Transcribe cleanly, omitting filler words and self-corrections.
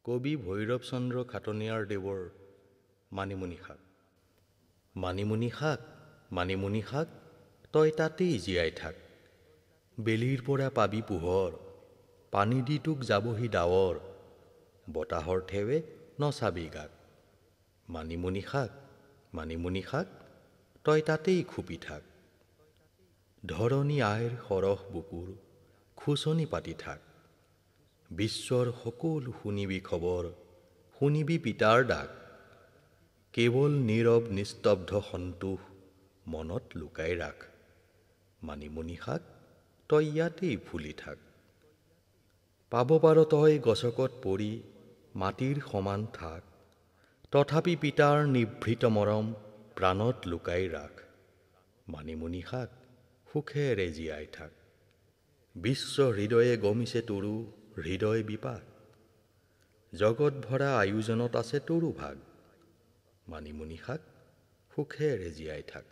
কবি ভৈৰৱচন্দ্ৰ খাটনিয়াৰ দেৱৰ মানিমুনি শাক। মানিমুনি শাক, মানিমুনি শাক, তই তাতেই জীয়াই থাক। বেলিৰ পৰা পাবি পোহৰ, পানী দি তোক যাবহি ডাৱৰ, বতাহৰ ঠেৱে নচাবি গাক। মানিমুনি শাক, মানিমুনি শাক, তই তাতেই খুপি থাক। ধৰণী আইৰ সৰহ বুকুৰ খোচনি পাতি থাক। বিশ্বৰ সকলো শুনিবি খবৰ, শুনিবি পিতাৰ ডাক। কেৱল নীৰৱ নিস্তব্ধ সন্তোষ মনত লুকাই ৰাখ। মানিমুনি শাক, তই ইয়াতেই ফুলি থাক। পাব পাৰ তই গছকত পৰি মাটিৰ সমান থাক, তথাপি পিতাৰ নিভৃত মৰম প্ৰাণত লুকাই ৰাখ। মানিমুনি শাক, সুখেৰে জীয়াই থাক। বিশ্ব হৃদয়ে গমিছে তোৰো হৃদয় বিপাক, জগত ভৰা আয়োজনত আছে তোৰো ভাগ। মানিমুনি শাক, সুখেৰে জীয়াই থাক।